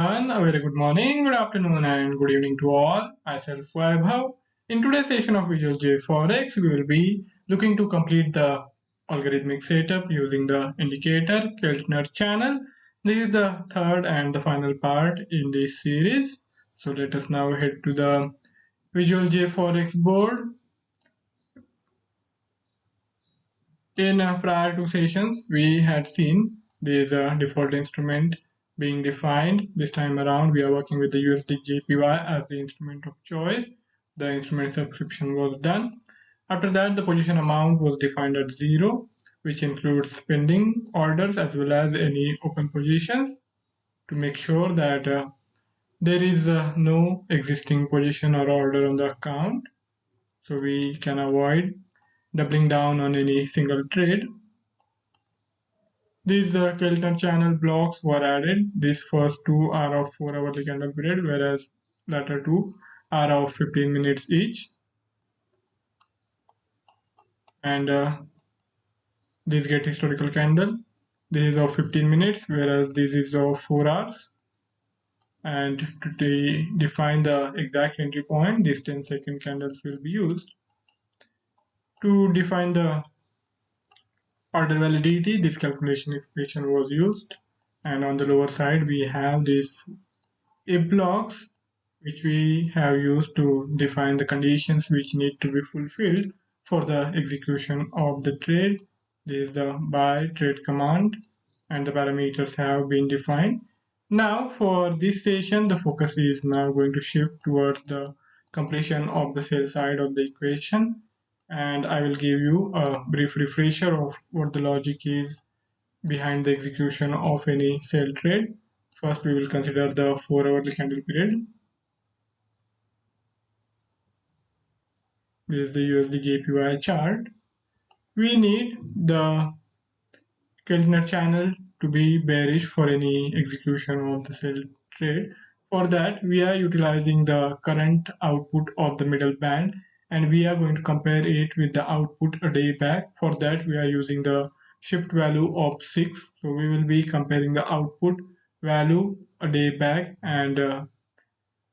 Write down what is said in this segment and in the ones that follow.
And a very good morning, good afternoon, and good evening to all. Myself, Vaibhav. In today's session of Visual JForex, we will be looking to complete the algorithmic setup using the indicator Keltner channel. This is the third and the final part in this series. So let us now head to the Visual JForex board. In prior two sessions, we had seen this default instrument being defined. This time around, we are working with the USD JPY as the instrument of choice. The instrument subscription was done. After that, the position amount was defined at 0, which includes pending orders as well as any open positions to make sure that there is no existing position or order on the account. So we can avoid doubling down on any single trade. These Keltner channel blocks were added. These first two are of 4-hourly candle period, whereas latter two are of 15 minutes each. And these get historical candle. This is of 15 minutes, whereas this is of 4 hours. And to define the exact entry point, these 10-second candles will be used. To define the order validity, this calculation expression was used. And on the lower side, we have these if blocks which we have used to define the conditions which need to be fulfilled for the execution of the trade. This is the buy trade command and the parameters have been defined. Now for this session, the focus is now going to shift towards the completion of the sell side of the equation, and I will give you a brief refresher of what the logic is behind the execution of any sell trade. First, we will consider the 4-hourly candle period. This is the USD JPY chart. We need the Keltner channel to be bearish for any execution of the sell trade. For that, we are utilizing the current output of the middle band, and we are going to compare it with the output a day back. For that, we are using the shift value of 6. So we will be comparing the output value a day back, and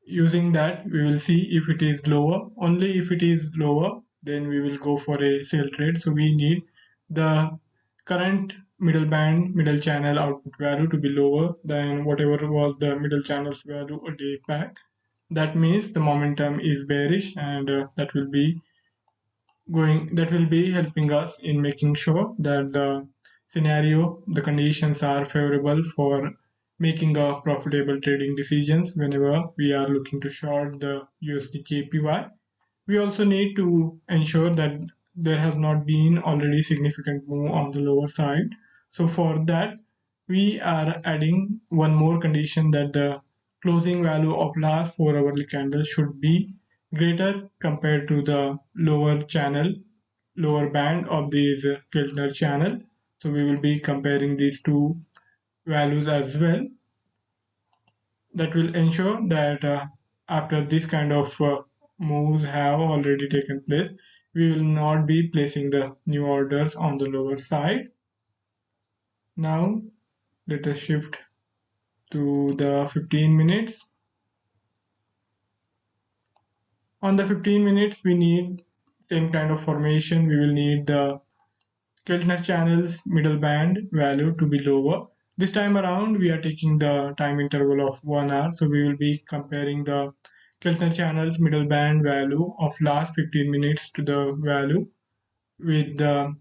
using that we will see if it is lower. Only if it is lower, then we will go for a sell trade. So we need the current middle channel output value to be lower than whatever was the middle channel's value a day back. That means the momentum is bearish, and that will be helping us in making sure that the conditions are favorable for making a profitable trading decisions whenever we are looking to short the USD JPY. We also need to ensure that there has not been already significant move on the lower side. So for that, we are adding one more condition, that the closing value of last 4-hourly candle should be greater compared to the lower band of this Keltner channel. So we will be comparing these two values as well. That will ensure that after this kind of moves have already taken place, we will not be placing the new orders on the lower side. Now let us shift to the 15 minutes. On the 15 minutes, we need same kind of formation. We will need the Keltner channel's middle band value to be lower. This time around, we are taking the time interval of 1 hour. So we will be comparing the Keltner channel's middle band value of last 15 minutes to the value with the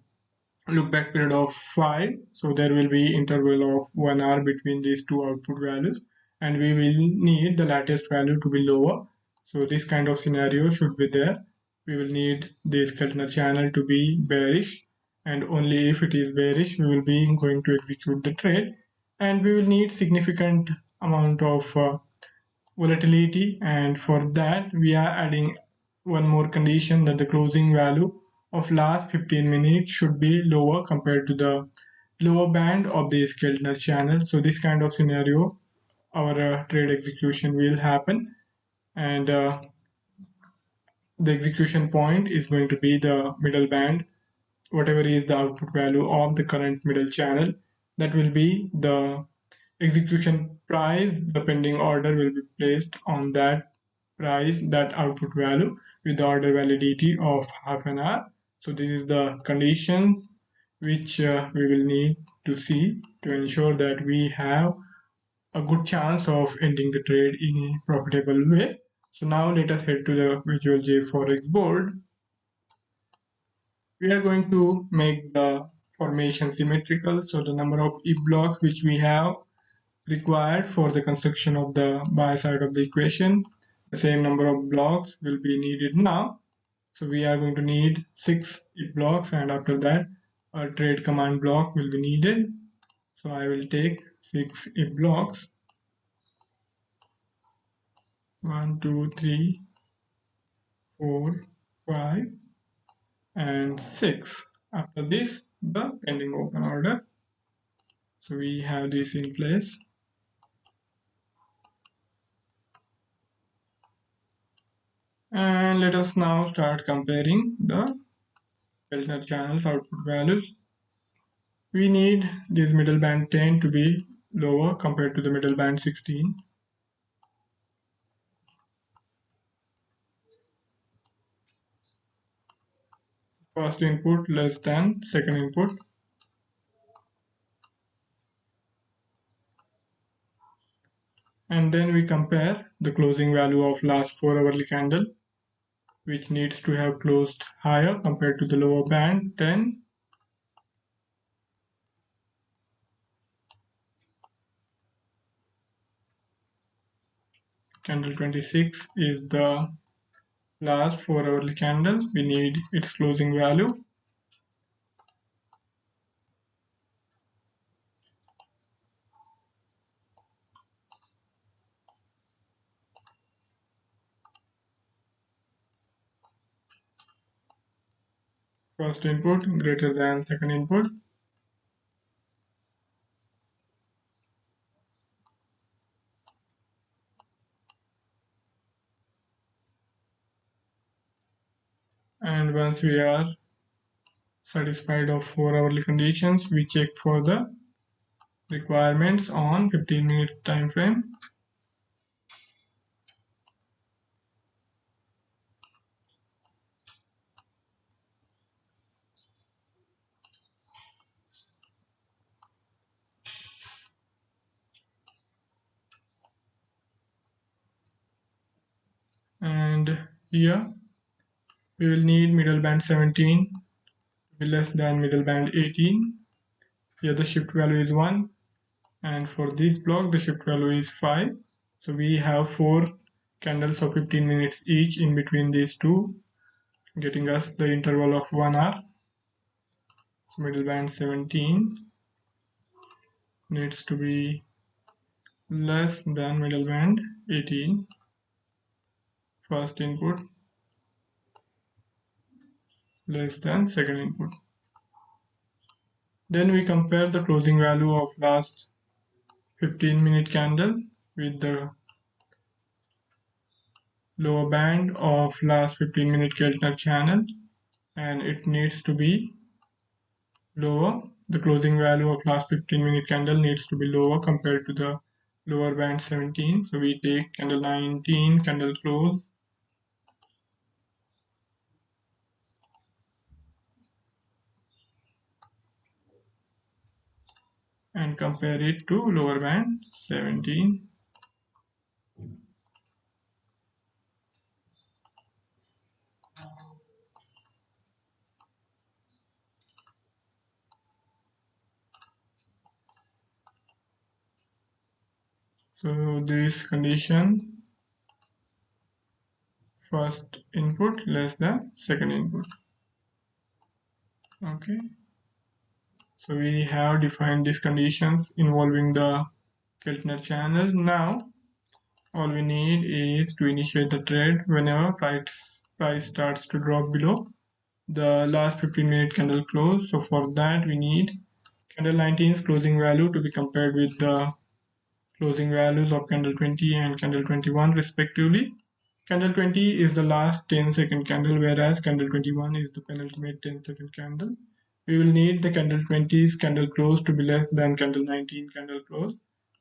look back period of 5. So there will be interval of 1 hour between these two output values, and we will need the latest value to be lower. So this kind of scenario should be there. We will need this Keltner channel to be bearish, and only if it is bearish we will be going to execute the trade, and we will need significant amount of volatility, and for that we are adding one more condition, that the closing value of last 15 minutes should be lower compared to the lower band of the Keltner channel. So this kind of scenario, our trade execution will happen, and the execution point is going to be the middle band, whatever is the output value of the current middle channel. That will be the execution price, the pending order will be placed on that price, that output value, with the order validity of half an hour. So this is the condition which we will need to see to ensure that we have a good chance of ending the trade in a profitable way. So now let us head to the Visual JForex board. We are going to make the formation symmetrical. So the number of if blocks which we have required for the construction of the buy side of the equation, the same number of blocks will be needed now. So we are going to need 6 if blocks, and after that a trade command block will be needed. So I will take 6 if blocks, 1 2 3 4 5 and 6. After this, the pending open order. So we have this in place. And let us now start comparing the Keltner channels output values. We need this middle band 10 to be lower compared to the middle band 16. First input less than second input. And then we compare the closing value of last 4 hourly candle, which needs to have closed higher compared to the lower band 10. Candle 26 is the last 4 hourly candle. We need its closing value. First input greater than second input. And once we are satisfied of 4 hourly conditions, we check for the requirements on 15-minute time frame. And here we will need middle band 17 to be less than middle band 18. Here the shift value is 1, and for this block the shift value is 5. So we have 4 candles of 15 minutes each in between these two, getting us the interval of 1 hour. So middle band 17 needs to be less than middle band 18. First input less than second input. Then we compare the closing value of last 15-minute candle with the lower band of last 15-minute Keltner channel, and it needs to be lower. The closing value of last 15-minute candle needs to be lower compared to the lower band 17. So we take candle 19, candle close, and compare it to lower band 17. So this condition, first input less than second input. Okay, so we have defined these conditions involving the Keltner channel. Now all we need is to initiate the trade whenever price starts to drop below the last 15-minute candle close. So for that we need candle 19's closing value to be compared with the closing values of candle 20 and candle 21 respectively. Candle 20 is the last 10-second candle, whereas candle 21 is the penultimate 10-second candle. We will need the candle 20's candle close to be less than candle 19 candle close.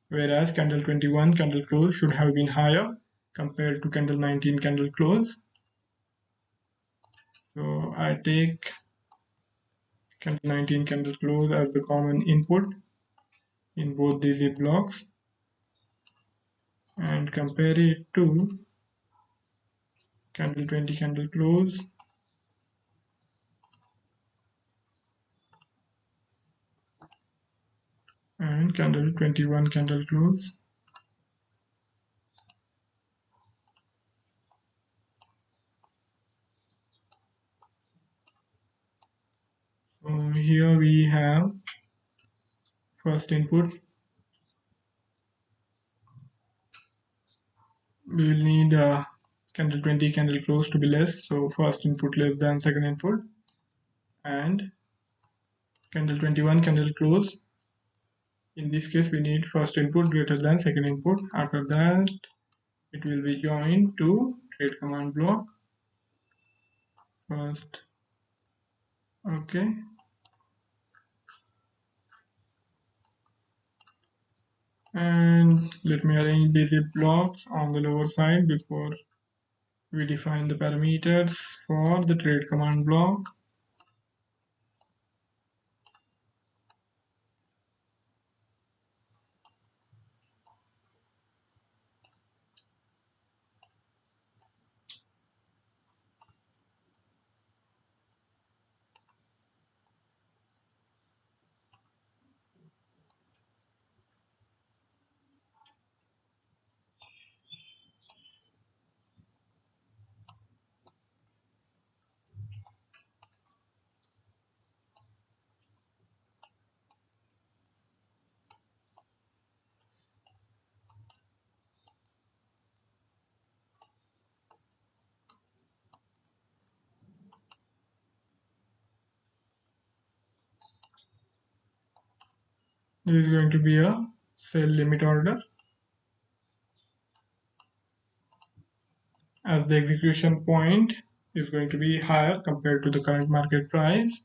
whereas candle 21 candle close should have been higher compared to candle 19 candle close. So I take candle 19 candle close as the common input in both these blocks and compare it to candle 20 candle close and candle 21 candle close. So here we have first input. We will need candle 20 candle close to be less, so first input less than second input, and candle 21 candle close. In this case we need first input greater than second input. After that it will be joined to trade command block first. Okay, and let me arrange these blocks on the lower side before we define the parameters for the trade command block. This is going to be a sell limit order, as the execution point is going to be higher compared to the current market price.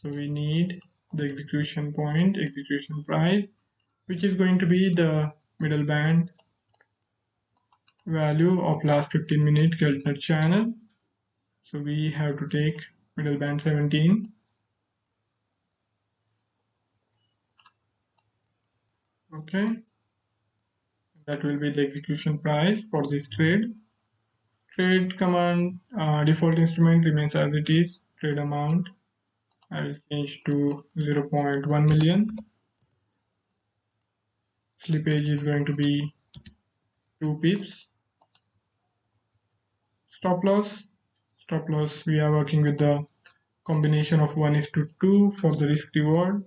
So we need the execution point, execution price, which is going to be the middle band value of last 15-minute Keltner channel. So we have to take middle band 17. Okay, that will be the execution price for this trade. Trade command default instrument remains as it is. Trade amount I will change to 0.1 million. Slippage is going to be 2 pips. Stop loss. Stop loss, we are working with the combination of 1:2 for the risk reward,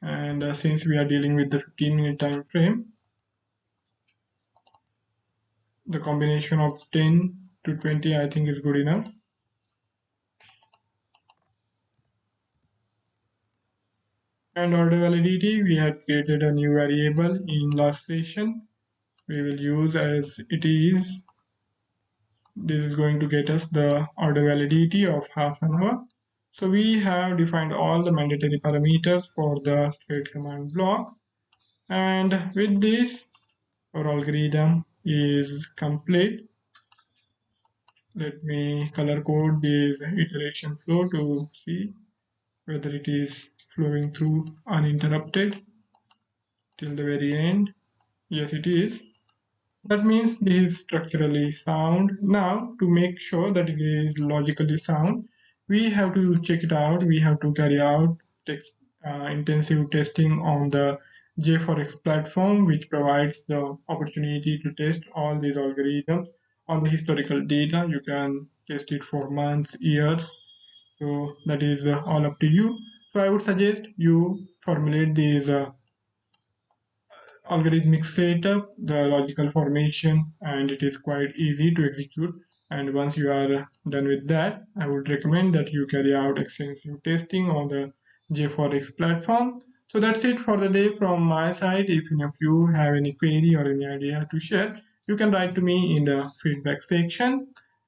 and since we are dealing with the 15-minute time frame, the combination of 10 to 20 I think is good enough. And order validity, we had created a new variable in last session. We will use as it is. This is going to get us the order validity of half an hour. So we have defined all the mandatory parameters for the trade command block, and with this our algorithm is complete. Let me color code this iteration flow to see whether it is flowing through uninterrupted till the very end. Yes, it is. That means this is structurally sound. Now, to make sure that it is logically sound, we have to check it out. We have to carry out intensive testing on the JForex platform, which provides the opportunity to test all these algorithms on the historical data. You can test it for months, years. So that is all up to you. So I would suggest you formulate these algorithmic setup, the logical formation, and it is quite easy to execute. And once you are done with that, I would recommend that you carry out extensive testing on the JForex platform. So that's it for the day from my side. If any of you have any query or any idea to share, you can write to me in the feedback section.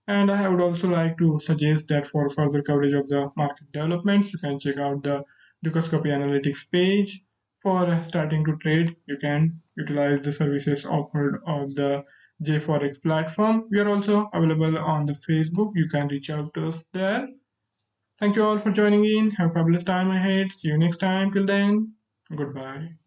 And I would also like to suggest that for further coverage of the market developments, you can check out the Dukascopy analytics page For starting to trade, you can utilize the services offered on the JForex platform. We are also available on the Facebook. You can reach out to us there. Thank you all for joining in. Have a fabulous time ahead. See you next time. Till then, goodbye.